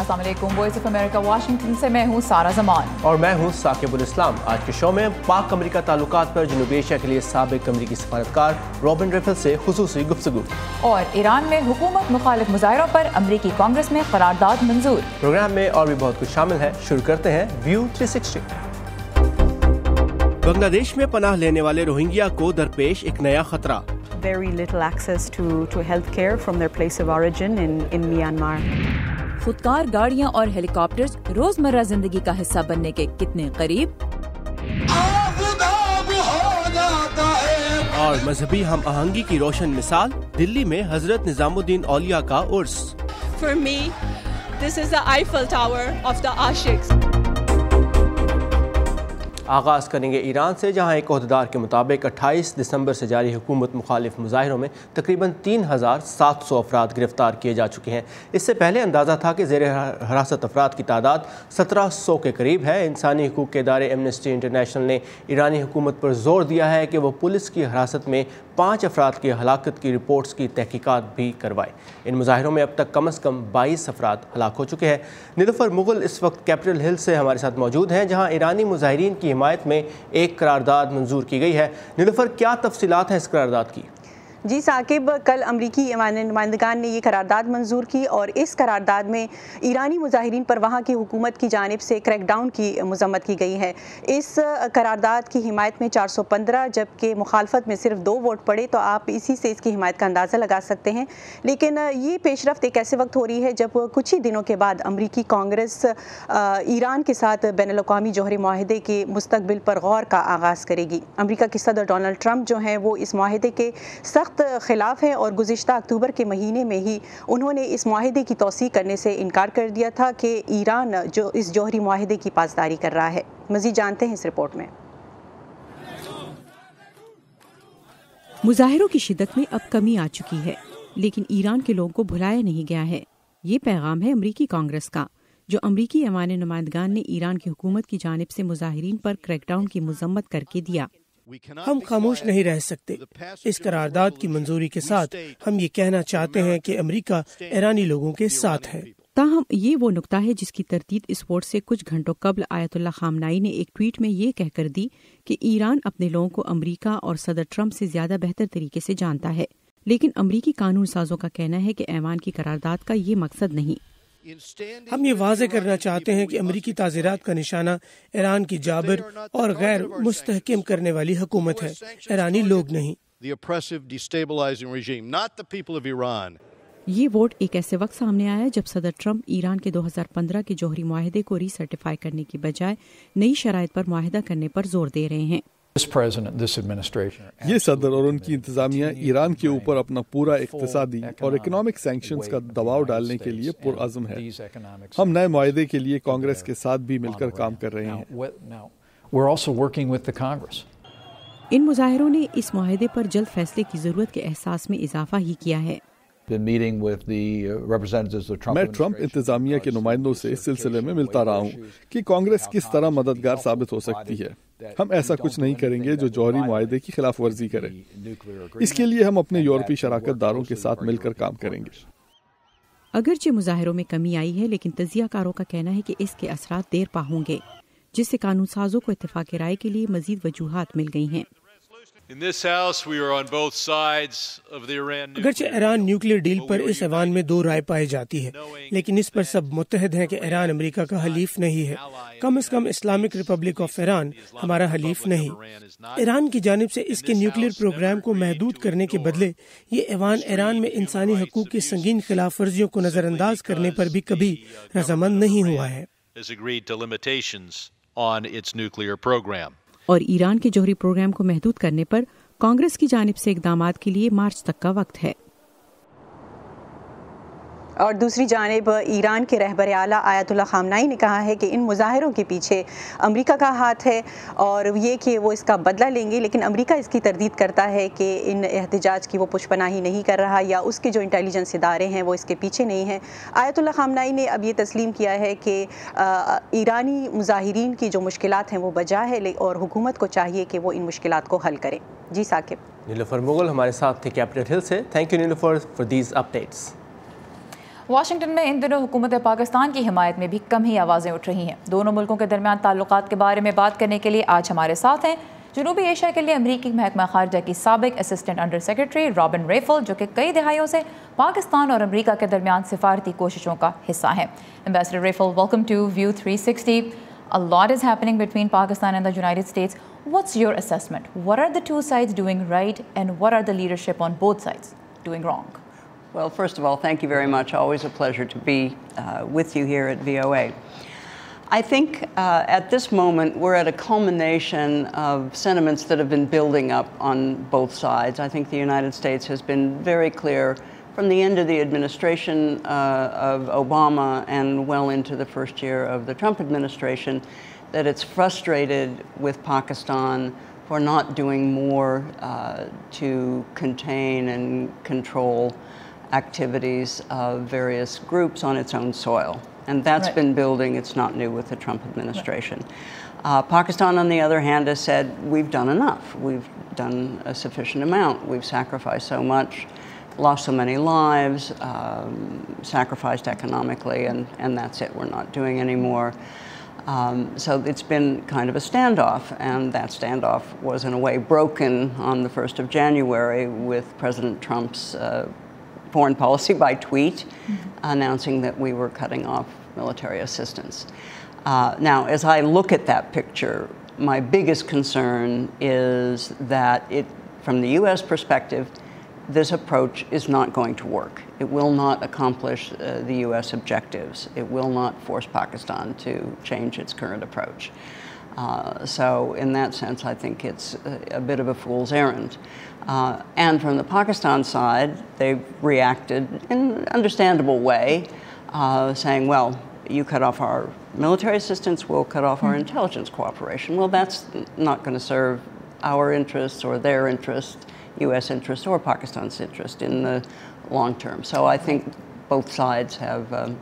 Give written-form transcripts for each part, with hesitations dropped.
अस्सलाम वालेकुम। Voice of America Washington से मैं हूँ सारा जमान और मैं हूँ साकिबुल इस्लाम। आज के शो में पाक अमेरिका ताल्लुकात पर जनूबी एशिया के लिए साबिक अमेरिकी सफारतकार रॉबिन रेफल से खुसूसी गुफ्तगू। और ईरान में हुकूमत मुखालिफ मुजाहिरों पर अमेरिकी कांग्रेस में करारदाद मंजूर। प्रोग्राम में और भी बहुत कुछ शामिल है। शुरू करते हैं व्यू 360। बांग्लादेश में पनाह लेने वाले रोहिंग्या को दरपेश एक नया खतरा। Very little access to health care from their place of origin in Myanmar. खुदकार गाड़ियां और हेलीकॉप्टर्स रोजमर्रा जिंदगी का हिस्सा बनने के कितने करीब। और मजहबी हम आहंगी की रोशन मिसाल, दिल्ली में हजरत निजामुद्दीन औलिया का उर्स। For me, this is the Eiffel Tower of the Ashiks. आगाज़ करेंगे ईरान से, जहां एक ओहदेदार के मुताबिक 28 दिसंबर से जारी हुकूमत मुखालिफ मुजाहिरों में तकरीबन 3700 अफराद गिरफ्तार किए जा चुके हैं। इससे पहले अंदाज़ा था कि ज़ेर हिरासत अफराद की तादाद 1700 के करीब है। इंसानी हकूक़ के इदारे एमनेस्टी इंटरनेशनल ने ईरानी हुकूमत पर जोर दिया है कि वह पुलिस की हिरासत में 5 अफराद की हलाकत की रिपोर्ट्स की तहकीकात भी करवाए। इन मुजाहिरों में अब तक कम अज़ कम 22 अफराद हलाक हो चुके हैं। नीलुफर मुगल इस वक्त कैपिटल हिल से हमारे साथ मौजूद हैं, जहाँ ईरानी मुजाहिरीन की हिमायत में एक करारदाद मंजूर की गई है। नीलुफर, क्या तफसीलात हैं इस करारदाद की? जी साकिब, कल अमरीकी नुमाइंदगान ने ये करारदाद मंजूर की और इस करारदाद में ईरानी मुजाहिरीन पर वहाँ की हुकूमत की जानिब से क्रैकडाउन की मज़म्मत की गई है। इस करारदाद की हिमायत में 415 जबकि मुखालफत में सिर्फ 2 वोट पड़े, तो आप इसी से इसकी हिमायत का अंदाज़ा लगा सकते हैं। लेकिन ये पेशरफ्त एक ऐसे वक्त हो रही है जब कुछ ही दिनों के बाद अमरीकी कांग्रेस ईरान के साथ बैनुल अक़वामी जौहरी मुआहदे के मुस्तक़बिल पर गौर का आगाज़ करेगी। अमरीका के सदर डोनाल्ड ट्रंप जो हैं वो इस मुआहदे के सख्त खिलाफ है और गुज़िश्ता अक्टूबर के महीने में ही उन्होंने इस मुआहदे की तौसीक़ करने से इनकार कर दिया था कि ईरान जो इस जौहरी मुआहदे की पासदारी कर रहा है। मज़ीद जानते हैं इस रिपोर्ट में। मुजाहिरों की शिद्दत में अब कमी आ चुकी है, लेकिन ईरान के लोगों को भुलाया नहीं गया है। ये पैगाम है अमरीकी कांग्रेस का, जो अमरीकी ऐवान नुमाइंदगान ने ईरान की हुकूमत की जानिब से मुजाहिरीन पर क्रैकडाउन की मज़म्मत करके दिया। हम खामोश नहीं रह सकते। इस करारदाद की मंजूरी के साथ हम ये कहना चाहते हैं कि अमेरिका ईरानी लोगों के साथ है। ताहम ये वो नुक्ता है जिसकी तरतीब इस वोट से कुछ घंटों कबल आयतुल्लाह खामनाई ने एक ट्वीट में ये कहकर दी कि ईरान अपने लोगों को अमरीका और सदर ट्रंप से ज्यादा बेहतर तरीके से जानता है। लेकिन अमरीकी कानून साजों का कहना है कि ऐवान की करारदाद का ये मकसद नहीं। हम ये वाज़े करना चाहते हैं कि अमरीकी ताज़ीरात का निशाना ईरान की जाबिर और गैर मुस्तहकम करने वाली हुकूमत है, ईरानी लोग नहीं। ये वोट एक ऐसे वक्त सामने आया जब सदर ट्रंप ईरान के 2015 के जौहरी मुआहदे को रीसर्टिफाई करने की बजाय नई शराइत पर मुआहदा करने पर जोर दे रहे हैं। ये सदर और उनकी इंतजामिया ईरान के ऊपर अपना पूरा इक्तिसादी और इकोनॉमिक सैंक्शंस का दबाव डालने के लिए पुरअज़्म है। हम नए मुआहदे के लिए कांग्रेस के साथ भी मिलकर काम कर रहे हैं। इन मुजाहिरों ने इस मुआहदे पर जल्द फैसले की जरूरत के एहसास में इजाफा ही किया है। मैं ट्रंप इंतजामिया के नुमाइंदों से इस सिलसिले में मिलता रहा हूँ कि कांग्रेस किस तरह मददगार साबित हो सकती है। हम ऐसा कुछ नहीं करेंगे जो जौहरी मुआहदे की खिलाफ वर्जी करे। इसके लिए हम अपने यूरोपीय शराकतदारों के साथ मिलकर काम करेंगे। अगरचे मुजाहिरों में कमी आई है, लेकिन तजियाकारों का कहना है कि इसके असरात देर पा होंगे, जिससे कानून साजों को इत्तेफाक राय के लिए मजीद वजूहात मिल गई हैं। अगरचे ईरान न्यूक्लियर डील पर इस ऐवान में 2 राय पाई जाती है, लेकिन इस पर सब मुत्तहद हैं कि ईरान अमेरिका का हलीफ नहीं है। कम से कम इस्लामिक रिपब्लिक ऑफ ईरान हमारा हलीफ नहीं। ईरान की जानिब से इसके न्यूक्लियर प्रोग्राम को महदूद करने के बदले ये ऐवान ईरान में इंसानी हकूक की संगीन खिलाफ वर्जियों को नजरअंदाज करने पर भी कभी रजामंद नहीं हुआ है। और ईरान के जौहरी प्रोग्राम को महदूद करने पर कांग्रेस की जानिब से इक़दामात के लिए मार्च तक का वक्त है। और दूसरी जानिब ईरान के रहबर आला आयतुल्लाह खामनाई ने कहा है कि इन मुजाहिरों के पीछे अमेरिका का हाथ है और ये कि वो इसका बदला लेंगे, लेकिन अमेरिका इसकी तरदीद करता है कि इन एहतजाज की वो पुष्पनाही नहीं कर रहा या उसके जो इंटेलिजेंस इदारे हैं वो इसके पीछे नहीं हैं। आयतुल्लाह खामनाई ने अब ये तस्लीम किया है कि ईरानी मुजाहिरीन की जो मुश्किलात हैं वो बजा है और हुकूमत को चाहिए कि वो इन मुश्किलात को हल करे। जी साकिब। नीलुफर मुगल हमारे साथ थे कैपिटल हिल से। Thank you Nilufar for these updates. Washington में इन दिनों हुकूमत पाकिस्तान की हिमायत में भी कम ही आवाज़ें उठ रही हैं। दोनों मुल्कों के दरमियान ताल्लुकात के बारे में बात करने के लिए आज हमारे साथ हैं जनूबी एशिया के लिए अमरीकी महकमा खारजा की साबिक असिस्टेंट अंडर सेक्रेटरी रॉबिन रेफल, जो कि कई दिहाइयों से पाकिस्तान और अमरीका के दरमियान सिफारती कोशिशों का हिस्सा हैं। Ambassador Raphel, welcome to view 360. A lot is happening between Pakistan and the United States. What's your assessment? What are the two sides doing right, and what are the leadership on both sides doing wrong? Well, first of all, thank you very much. Always a pleasure to be with you here at VOA. I think at this moment we're at a culmination of sentiments that have been building up on both sides. I think the United States has been very clear from the end of the administration of Obama and well into the first year of the Trump administration that it's frustrated with Pakistan for not doing more to contain and control activities of various groups on its own soil. And that's been building. It's not new with the Trump administration. Pakistan, on the other hand, has said, we've done enough. We've done a sufficient amount. We've sacrificed so much, lost so many lives, sacrificed economically, and that's it. We're not doing any more. So it's been kind of a standoff, and that standoff was in a way broken on the 1st of January with President Trump's foreign policy by tweet, announcing that we were cutting off military assistance. Now, as I look at that picture, my biggest concern is that from the U.S. perspective, this approach is not going to work. It will not accomplish the U.S. objectives. It will not force Pakistan to change its current approach. So in that sense, I think it's a bit of a fool's errand. And from the Pakistan side, they've reacted in an understandable way, saying, well, you cut off our military assistance, we'll cut off our intelligence cooperation. Well, that's not going to serve our interests or their interests, U.S. interest or Pakistan's interest in the long term. So I think both sides have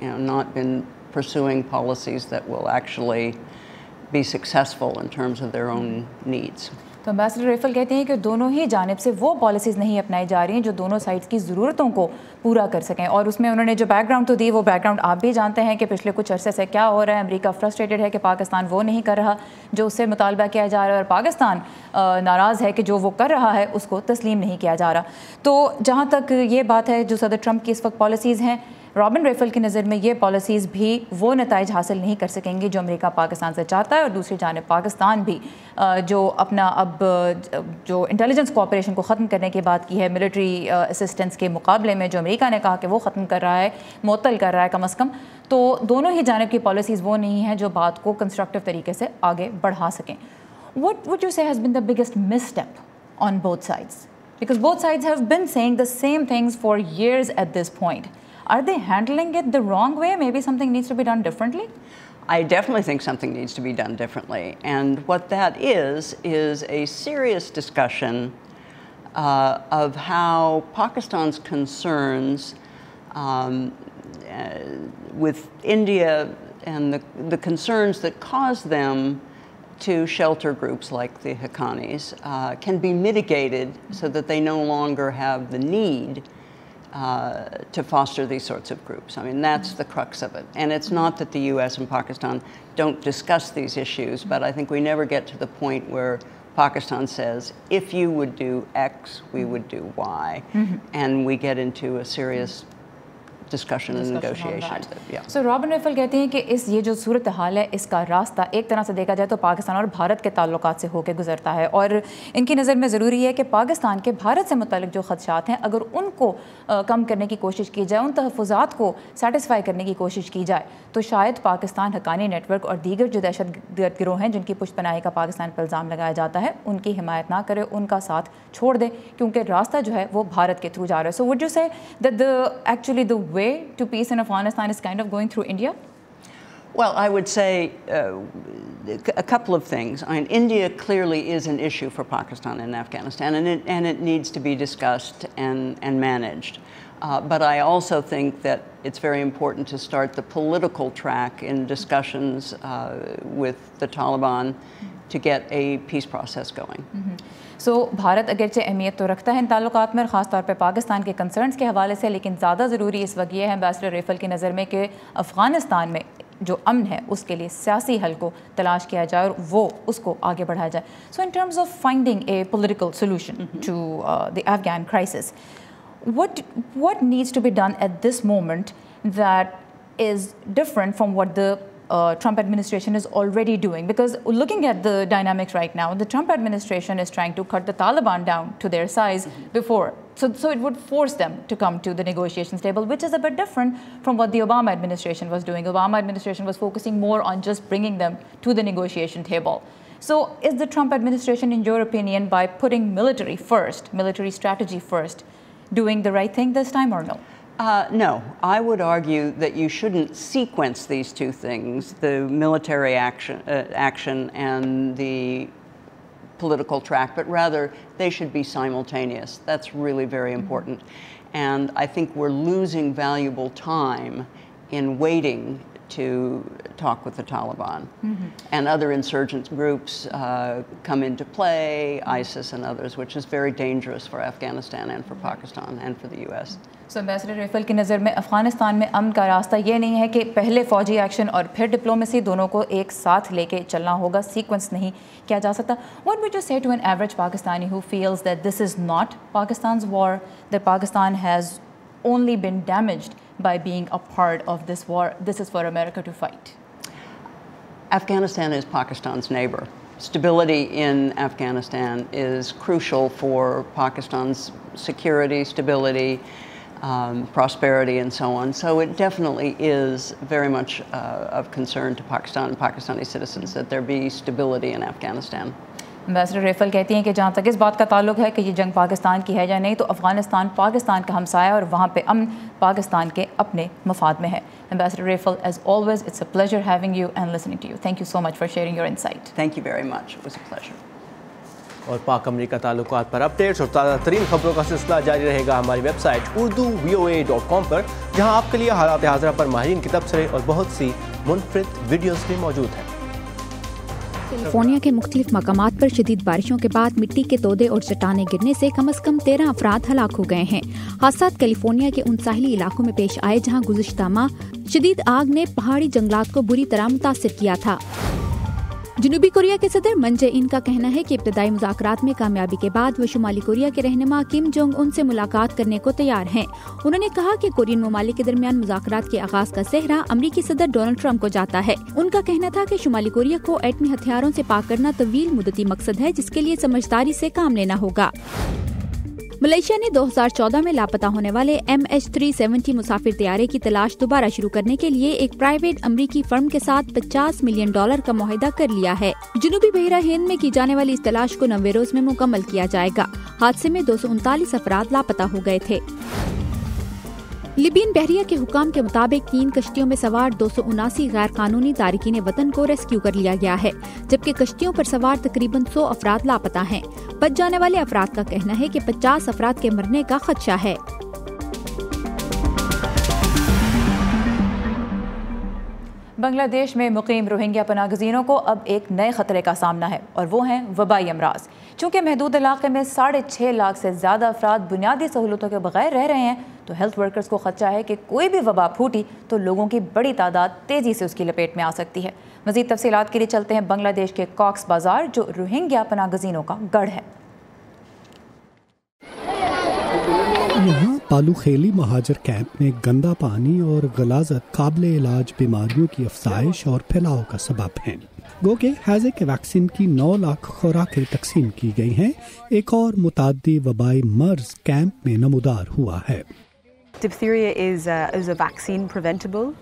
not been pursuing policies that will actually be successful in terms of their own needs. तो ambassador रेफल कहते हैं कि दोनों ही जानिब से वो policies नहीं अपनाई जा रही हैं जो दोनों साइड्स की ज़रूरतों को पूरा कर सकें। और उसमें उन्होंने जो बैकग्राउंड तो दी, वो बैकग्राउंड आप भी जानते हैं कि पिछले कुछ अरसे से क्या हो रहा है। अमेरिका फ्रस्ट्रेटेड है कि पाकिस्तान वो नहीं कर रहा जो उससे मुतालबा किया जा रहा है, और पाकिस्तान नाराज़ है कि जो वो कर रहा है उसको तस्लीम नहीं किया जा रहा। तो जहाँ तक ये बात है, जो सदर ट्रंप की इस वक्त पॉलिसीज़ हैं, रॉबिन रेफल की नज़र में ये पॉलिसीज़ भी वो नताइज हासिल नहीं कर सकेंगी जो अमेरिका पाकिस्तान से चाहता है। और दूसरी जानिब पाकिस्तान भी जो अपना अब जो इंटेलिजेंस कोऑपरेशन को ख़त्म करने की बात की है मिलिट्री असिस्टेंस के मुकाबले में, जो अमेरिका ने कहा कि वो ख़त्म कर रहा है, मुअत्तल कर रहा है कम अज़ कम, तो दोनों ही जानिब की पॉलिसीज़ वो नहीं हैं जो बात को कंस्ट्रक्टिव तरीके से आगे बढ़ा सकें। What would you say has been the biggest misstep on both sides? Because both sides have been saying the same things for years at this point. Are they handling it the wrong way? Maybe something needs to be done differently? I definitely think something needs to be done differently. And what that is a serious discussion of how Pakistan's concerns with India and the concerns that cause them to shelter groups like the Haqqanis can be mitigated so that they no longer have the need to foster these sorts of groups. I mean, that's the crux of it. And it's not that the U.S. and Pakistan don't discuss these issues, but I think we never get to the point where Pakistan says, if you would do X, we would do Y. And we get into a serious discussion and negotiation. So Robin Raphel कहते हैं कि ये जो सूरत हाल है, इसका रास्ता एक तरह से देखा जाए तो पाकिस्तान और भारत के ताल्लुकात से होकर गुजरता है, और इनकी नज़र में ज़रूरी है कि पाकिस्तान के भारत से मुतालिक जो खदशात हैं, अगर उनको कम करने की कोशिश की जाए, उन तहफ़्फ़ुज़ात को सेटिस्फाई करने की कोशिश की जाए, तो शायद पाकिस्तान हक्कानी नेटवर्क और दीगर जो दहशतगर्द गिरोह हैं जिनकी पुष्टपनाही का पाकिस्तान पर इल्ज़ाम लगाया जाता है, उनकी हिमायत ना करे, उनका साथ छोड़ दे, क्योंकि रास्ता जो है वो भारत के थ्रू जा रहा है। So would you say that the way to peace in Afghanistan is kind of going through India? Well, I would say a couple of things. I mean, India clearly is an issue for Pakistan and Afghanistan, and it needs to be discussed and managed. But I also think that it's very important to start the political track in discussions with the Taliban to get a peace process going. सो भारत अगरचे अहमियत तो रखता है इन ताल्लुकात में, ख़ास तौर पे पाकिस्तान के कंसर्न्स के हवाले से, लेकिन ज़्यादा ज़रूरी इस वक्त ये है एम्बेसडर रेफल की नज़र में कि अफ़गानिस्तान में जो अमन है उसके लिए सियासी हल को तलाश किया जाए और वो उसको आगे बढ़ाया जाए. So in terms of finding a political solution to the Afghan crisis, what needs to be done at this moment that is different from what the Trump administration is already doing? Because looking at the dynamics right now, the Trump administration is trying to cut the Taliban down to their size before. So it would force them to come to the negotiations table, which is a bit different from what the Obama administration was doing. Obama administration was focusing more on just bringing them to the negotiation table. So is the Trump administration, in your opinion, by putting military first, military strategy first, doing the right thing this time or no? No, I would argue that you shouldn't sequence these two things, the military action and the political track, but rather they should be simultaneous. That's really very important. And I think we're losing valuable time in waiting to talk with the Taliban. And other insurgent groups come into play, ISIS and others, which is very dangerous for Afghanistan and for Pakistan and for the US. So ambassador Raphel की नज़र में अफ़गानिस्तान में अमन का रास्ता ये नहीं है कि पहले फ़ौजी एक्शन और फिर डिप्लोमेसी, दोनों को एक साथ लेके चलना होगा, सीक्वेंस नहीं किया जा सकता. What would you say to an average Pakistani who feels that this is not Pakistan's war, that Pakistan has only been damaged by being a part of this war, this is for America to fight? Afghanistan is Pakistan's neighbor. Stability in Afghanistan is crucial for Pakistan's security, stability, prosperity and so on. So it definitely is very much of concern to Pakistan and Pakistani citizens that there be stability in Afghanistan. Ambassador Raphel कहती हैं कि जहाँ तक इस बात का ताल्लुक है कि ये जंग पाकिस्तान की है या नहीं, तो अफ़गानिस्तान पाकिस्तान का हमसाया और वहाँ पे अमन पाकिस्तान के अपने मफाद में है. Ambassador Raphel, as always, it's a pleasure having you and listening to you. Thank you so much for sharing your insight. Thank you very much. It was a pleasure. और पाक अमरीका ताल्लुकात पर अपडेट्स और ताज़ा तरीन खबरों का सिलसिला जारी रहेगा हमारी वेबसाइट urduvoa.com पर, जहां आपके लिए हालात हाज़िरा पर माहिरीन के तबसरे और बहुत सी मुनफरिद वीडियोस भी मौजूद हैं. कैलिफोर्निया के मुख्तलिफ मकामात पर शदीद बारिशों के बाद मिट्टी के तोदे और चट्टानें गिरने से कम से कम 13 अफराद हलाक हो गए हैं. हादसात कैलिफोर्निया के उन साहिली इलाकों में पेश आए जहां गुज़िश्ता माह शदीद आग ने पहाड़ी जंगलात को बुरी तरह मुतासिर किया था. जनूबी कोरिया के सदर मून जे-इन का कहना है कि इब्तदाई मुज़ाकरात में कामयाबी के बाद वो शुमाली कोरिया के रहनुमा किम जोंग उन से मुलाकात करने को तैयार हैं. उन्होंने कहा कि कोरियन ममालिक के दरमियान मुज़ाकरात के आगाज का सेहरा अमरीकी सदर डोनाल्ड ट्रंप को जाता है. उनका कहना था कि शुमाली कोरिया को एटमी हथियारों से पाक करना तवील मुद्दती मकसद है, जिसके लिए समझदारी से काम लेना होगा. मलेशिया ने 2014 में लापता होने वाले MH370 मुसाफिर तैयारे की तलाश दोबारा शुरू करने के लिए एक प्राइवेट अमरीकी फर्म के साथ $50 मिलियन का मुआहिदा कर लिया है. जनूबी बहरा हिंद में की जाने वाली इस तलाश को 90 रोज में मुकम्मल किया जाएगा. हादसे में 239 अफराद लापता हो गए थे. लिबियन बहरिया के हुकाम के मुताबिक 3 कश्तियों में सवार 279 गैर कानूनी तारिकीन वतन को रेस्क्यू कर लिया गया है, जबकि कश्तियों पर सवार तकरीबन 100 अफराद लापता हैं. बच जाने वाले अफराद का कहना है कि 50 अफराद के मरने का खदशा है. बांग्लादेश में मुकीम रोहिंग्या पनाहगज़ीनों को अब एक नए खतरे का सामना है और वो हैं वबाई अमराज. चूँकि महदूद इलाके में 6.5 लाख से ज़्यादा अफराद बुनियादी सहूलतों के बगैर रह रहे हैं, तो हेल्थ वर्कर्स को खदशा है कि कोई भी वबा फूटी तो लोगों की बड़ी तादाद तेज़ी से उसकी लपेट में आ सकती है. मज़ीद तफसीलात के लिए चलते हैं बांग्लादेश के कॉक्स बाजार, जो रोहिंग्या पनाहगज़ीनों का गढ़ है. यहाँ पालूखेली महाजर कैंप में गंदा पानी और गलाजत काबिल इलाज बीमारियों की अफजाइश और फैलाव का सबब हैं. गो के हैजे के वैक्सीन की 9 लाख खुराकें तकसीम की गई हैं. एक और मुताद्दी वबाई मर्ज कैंप में नमूदार हुआ है. Diphtheria is a vaccine preventable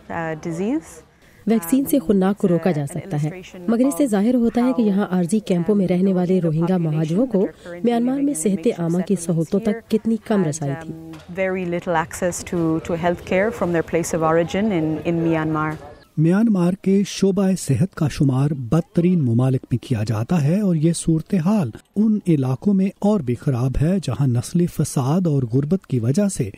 disease. Vaccine से खुन्नाक को रोका जा सकता है, मगर इससे जाहिर होता है कि यहाँ आर्जी कैंपों में रहने वाले रोहिंग्या महाजरों को म्यांमार में सेहत आमा की सहूलतों तक कितनी कम रसाई थी. Very little access to healthcare from their place of origin in Myanmar. Myanmar के शोबा सेहत का शुमार बदतरीन ममालिक में किया जाता है और ये सूरत हाल उन इलाकों में और भी खराब है जहाँ नस्ली फसाद और गुर्बत की वजह से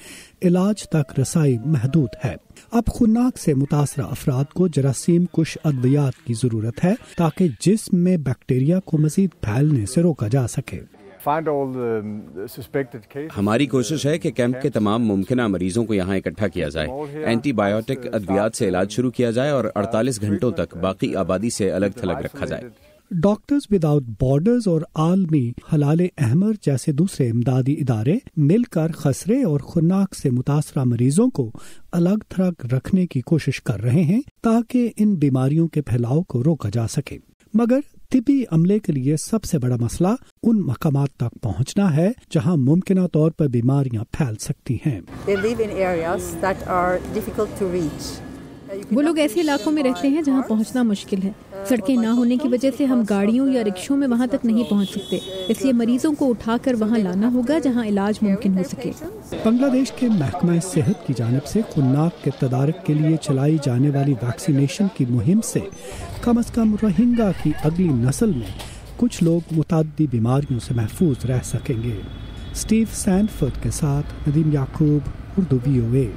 इलाज तक रसाई महदूद है. اب खुन्नाक से मुतासरा अफराद को जरासीम कुश अद्वियात की ज़रूरत है ताकि जिस्म में बैक्टीरिया को मज़ीद फैलने से रोका जा सके। हमारी कोशिश है कि कैंप के तमाम मुमकिना मरीजों को यहाँ इकट्ठा किया जाए, एंटीबायोटिक अद्वियात से इलाज शुरू किया जाए और 48 घंटों तक बाकी आबादी से अलग थलग रखा जाए। डॉक्टर्स विदाउट बॉर्डर्स और आलमी हलाले अहमर जैसे दूसरे इमदादी इदारे मिलकर खसरे और खुन्नाक से मुतासरा मरीजों को अलग थलग रखने की कोशिश कर रहे हैं ताकि इन बीमारियों के फैलाव को रोका जा सके। मगर तिबी अमले के लिए सबसे बड़ा मसला उन मकामात तक पहुंचना है जहां मुमकिना तौर पर बीमारियां फैल सकती हैं। वो लोग ऐसे इलाकों में रहते हैं जहां पहुंचना मुश्किल है। सड़कें ना होने की वजह से हम गाड़ियों या रिक्शों में वहां तक नहीं पहुंच सकते, इसलिए मरीजों को उठाकर वहां लाना होगा जहां इलाज मुमकिन हो सके। बांग्लादेश के महकमा सेहत की जानिब से खुन्नाक के तदारक के लिए चलाई जाने वाली वैक्सीनेशन की मुहिम से कम रोहिंगा की अगली नस्ल में कुछ लोग मुताद्दी बीमारियों से महफूज रह सकेंगे। स्टीव सैनफोर्ड के साथ नदीम याकूब, उर्दू VOA।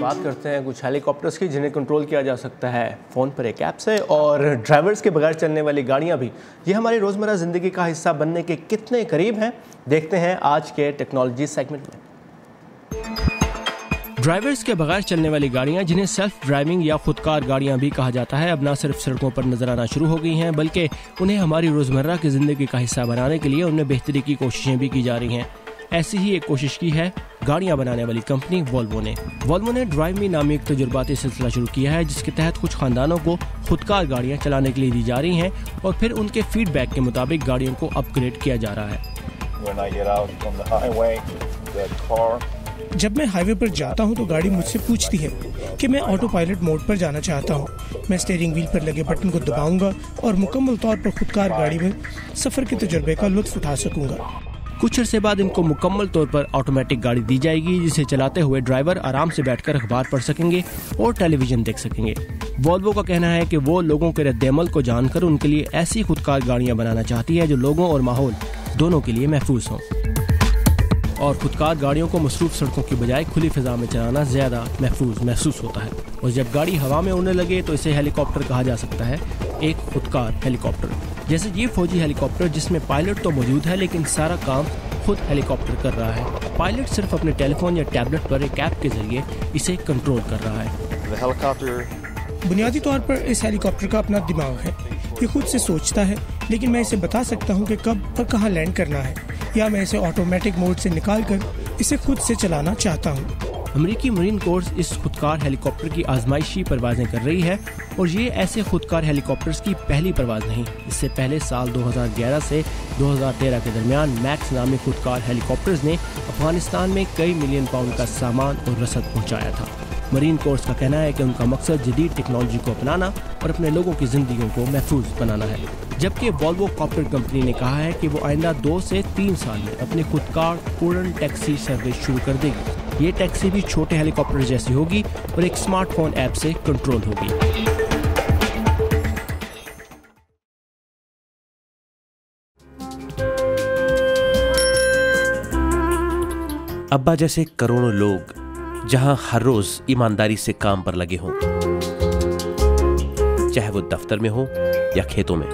बात करते हैं कुछ हेलीकॉप्टर्स की जिन्हें कंट्रोल किया जा सकता है फ़ोन पर एक ऐप से, और ड्राइवर्स के बगैर चलने वाली गाड़ियां भी ये हमारी रोज़मर्रा ज़िंदगी का हिस्सा बनने के कितने करीब हैं, देखते हैं आज के टेक्नोलॉजी सेगमेंट में। ड्राइवर्स के बगैर चलने वाली गाड़ियां, जिन्हें सेल्फ ड्राइविंग या खुदकार गाड़ियां भी कहा जाता है, अब न सिर्फ सड़कों पर नजर आना शुरू हो गई हैं, बल्कि उन्हें हमारी रोज़मर्रा की ज़िंदगी का हिस्सा बनाने के लिए उनमें बेहतरी की कोशिशें भी की जा रही हैं। ऐसी ही एक कोशिश की है गाड़ियां बनाने वाली कंपनी वोल्वो ने ड्राइव मी नामी एक तजुर्बाती सिलसिला शुरू किया है, जिसके तहत कुछ खानदानों को खुदकार गाड़ियां चलाने के लिए दी जा रही हैं और फिर उनके फीडबैक के मुताबिक गाड़ियों को अपग्रेड किया जा रहा है। जब मैं हाईवे पर जाता हूं तो गाड़ी मुझसे पूछती है कि मैं ऑटो पायलट मोड पर जाना चाहता हूं। मैं स्टीयरिंग व्हील पर लगे बटन को दबाऊंगा और मुकम्मल तौर पर खुदकार गाड़ी में सफ़र के तजुर्बे का लुत्फ उठा सकूंगा। कुछ अरसे बाद इनको मुकम्मल तौर पर ऑटोमेटिक गाड़ी दी जाएगी, जिसे चलाते हुए ड्राइवर आराम से बैठकर अखबार पढ़ सकेंगे और टेलीविजन देख सकेंगे। वोल्वो का कहना है कि वो लोगों के रद्द-ए-अमल को जानकर उनके लिए ऐसी खुदकार गाड़ियां बनाना चाहती है जो लोगों और माहौल दोनों के लिए महफूज हों, और खुदकार गाड़ियों को मसरूफ सड़कों की बजाय खुली फिजा में चलाना ज़्यादा महफूज महसूस होता है। और जब गाड़ी हवा में उड़ने लगे तो इसे हेलीकॉप्टर कहा जा सकता है, एक खुदकार हेलीकॉप्टर। जैसे ये फौजी हेलीकॉप्टर जिसमें पायलट तो मौजूद है लेकिन सारा काम खुद हेलीकॉप्टर कर रहा है। पायलट सिर्फ अपने टेलीफोन या टैबलेट पर एक ऐप के जरिए इसे कंट्रोल कर रहा है। बुनियादी तौर पर इस हेलीकॉप्टर का अपना दिमाग है, ये खुद से सोचता है, लेकिन मैं इसे बता सकता हूँ कि कब और कहाँ लैंड करना है, या मैं इसे ऑटोमेटिक मोड से निकाल कर इसे खुद से चलाना चाहता हूँ। अमेरिकी मरीन कोर्स इस खुदकार हेलीकॉप्टर की आजमाइशी परवाजें कर रही है, और ये ऐसे खुदकार हेलीकॉप्टर्स की पहली परवाज नहीं। इससे पहले साल 2011 से 2013 के दरमियान मैक्स नामी खुदकार हेलीकॉप्टर्स ने अफगानिस्तान में कई मिलियन पाउंड का सामान और रसद पहुंचाया था। मरीन कोर्स का कहना है कि उनका मकसद जदीद टेक्नोलॉजी को अपनाना और अपने लोगों की जिंदगियों को महफूज बनाना है। जबकि वोल्वो कॉप्टर कंपनी ने कहा है कि वो आइंदा 2 से 3 साल में अपनी खुदकार उड़न टैक्सी सर्विस शुरू कर देगी। ये टैक्सी भी छोटे हेलीकॉप्टर जैसी होगी और एक स्मार्टफोन ऐप से कंट्रोल होगी। अब्बा जैसे करोड़ों लोग जहां हर रोज ईमानदारी से काम पर लगे हों, चाहे वो दफ्तर में हो या खेतों में,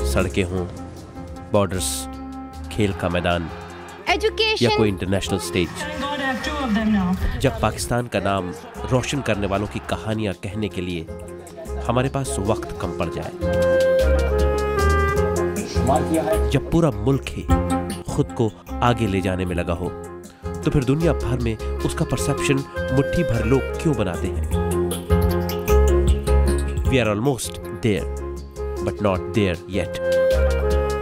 सड़कें हों, बॉर्डर्स, खेल का मैदान या कोई इंटरनेशनल स्टेज। जब पाकिस्तान का नाम रोशन करने वालों की कहानियां कहने के लिए हमारे पास वक्त कम पड़ जाए, जब पूरा मुल्क ही खुद को आगे ले जाने में लगा हो, तो फिर दुनिया भर में उसका परसेप्शन मुट्ठी भर लोग क्यों बनाते हैं? We are almost there, but not there yet.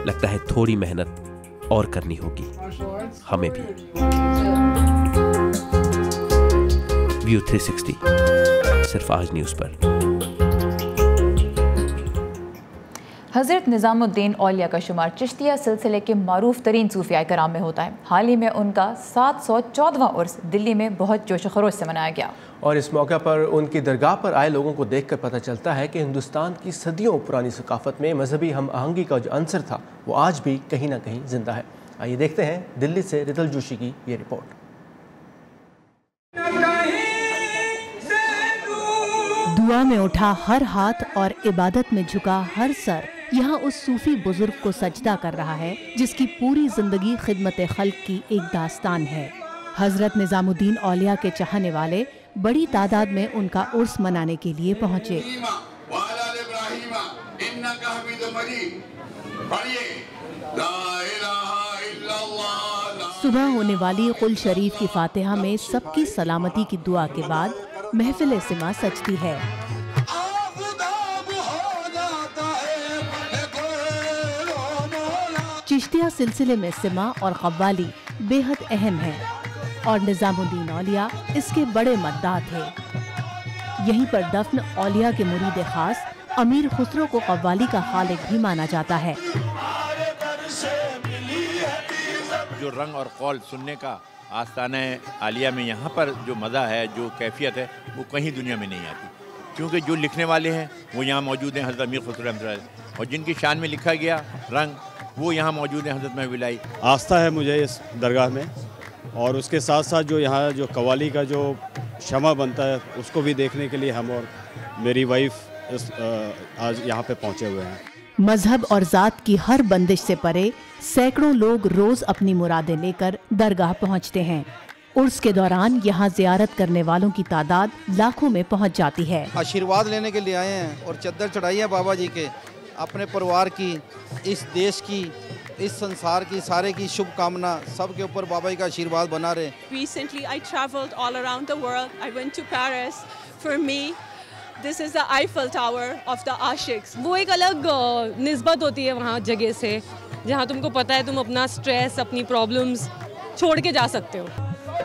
लगता है थोड़ी मेहनत और करनी होगी हमें भी। व्यू 360 सिर्फ आज न्यूज़ पर। حضرت نظام الدین اولیاء کا شمار چشتیہ سلسلے کے معروف ترین صوفیاء کرام میں ہوتا ہے۔ حال ہی میں ان کا 714واں عرس دلی میں بہت جوش و خروش سے منایا گیا، اور اس موقع پر ان کی درگاہ پر آئے لوگوں کو دیکھ کر پتہ چلتا ہے کہ ہندوستان کی صدیوں پرانی ثقافت میں مذہبی ہم آہنگی کا جو عنصر تھا وہ آج بھی کہیں نہ کہیں زندہ ہے۔ آئیے دیکھتے ہیں دلی سے رتل جوشی کی یہ رپورٹ۔ دعا میں اٹھا ہر ہاتھ اور عبادت میں جھکا ہر سر یہاں اس صوفی بزرگ کو سجدہ کر رہا ہے جس کی پوری زندگی خدمت خلق کی ایک داستان ہے۔ حضرت نظام الدین اولیاء کے چاہنے والے بڑی تعداد میں ان کا عرس منانے کے لیے پہنچے۔ صبح ہونے والی قل شریف کی فاتحہ میں سب کی سلامتی کی دعا کے بعد محفل سما سجتی ہے۔ چشتیہ سلسلے میں سما اور قوالی بے حد اہم ہے اور نظام الدین اولیاء اس کے بڑے مداح تھے۔ یہیں پر دفن اولیاء کے مرید خاص امیر خسرو کو قوالی کا خالق بھی مانا جاتا ہے۔ جو رنگ اور قول سننے کا آستانہ عالیہ میں یہاں پر جو مزہ ہے، جو کیفیت ہے، وہ کہیں دنیا میں نہیں آتی، کیونکہ جو لکھنے والے ہیں وہ یہاں موجود ہیں، حضرت امیر خسرو رحمۃ اللہ علیہ، اور جن کی شان میں لکھا گیا رنگ وہ یہاں موجود ہیں، حضرت محب الہی۔ آستھا ہے مجھے اس درگاہ میں، اور اس کے ساتھ ساتھ جو یہاں جو قوالی کا جو شمع بنتا ہے اس کو بھی دیکھنے کے لیے ہم اور میری وائف آج یہاں پہ پہنچے ہوئے ہیں۔ مذہب اور ذات کی ہر بندش سے پرے سینکڑوں لوگ روز اپنی مرادیں لے کر درگاہ پہنچتے ہیں۔ عرس کے دوران یہاں زیارت کرنے والوں کی تعداد لاکھوں میں پہنچ جاتی ہے۔ آشیرواد لینے کے لیے آئے ہیں اور چادر چڑھائی ہے بابا جی کے، اپنے پریوار کی، اس دیش کی، اس سنسار کی، سارے کی شبھ کامنا سب کے اوپر بابا جی کا آشیرواد بنا رہے۔ Recently I traveled all around the world. I went to Paris. For me this is the Eiffel Tower of the Ashiks. وہ ایک الگ نسبت ہوتی ہے وہاں جگہ سے، جہاں تم کو پتہ ہے تم اپنا سٹریس، اپنی پرابلمز چھوڑ کے جا سکتے ہو۔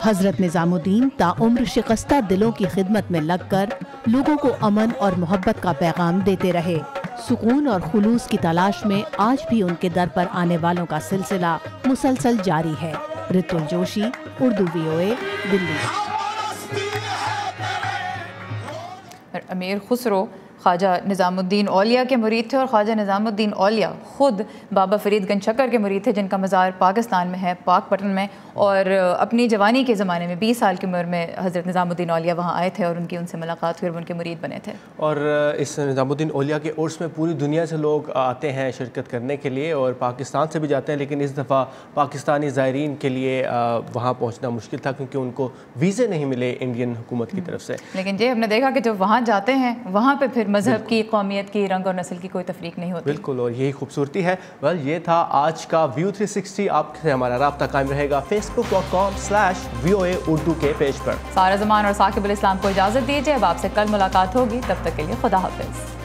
حضرت نظام الدین تاعمر شکستہ دلوں کی خدمت میں لگ کر لوگوں کو امن اور محبت کا پیغام دیتے رہے۔ سکون اور خلوص کی تلاش میں آج بھی ان کے در پر آنے والوں کا سلسلہ مسلسل جاری ہے۔ رتل جوشی، اردو VOA، دلی۔ امیر خسرو خواجہ نظام الدین اولیاء کے مرید تھے، اور خواجہ نظام الدین اولیاء خود بابا فرید گنج شکر کے مرید تھے، جن کا مزار پاکستان میں ہے، پاک پٹن میں، اور اپنی جوانی کے زمانے میں 20 سال کی عمر میں حضرت نظام الدین اولیاء وہاں آئے تھے اور ان سے ملاقات ہوئی اور ان کے مرید بنے تھے۔ اور اس نظام الدین اولیاء کے عرس میں پوری دنیا سے لوگ آتے ہیں شرکت کرنے کے لیے، اور پاکستان سے بھی جاتے ہیں، لیکن اس دفعہ پاکستانی زائرین کے لیے وہاں پہنچنا مشکل تھا کیونکہ ان کو ویزے نہیں ملے انڈین حکومت کی طرف سے۔ لیکن یہ ہم نے دیکھا کہ جب وہاں جاتے ہیں وہاں پہ پھر مذہب کی، قومیت کی، رنگ اور نسل کی کوئی تفریق نہیں ہوتی۔ بالکل، اور یہی خوبصورتی ہے۔ یہ تھا آج کا ویو 360۔ آپ سے ہمارا رابطہ قائم رہے گا facebook.com/VOA اردو کے پیج پر۔ سارا زمان اور ثاقب الاسلام کو اجازت دیجیے، اب آپ سے کل ملاقات ہوگی، تب تک کے لیے خدا حافظ۔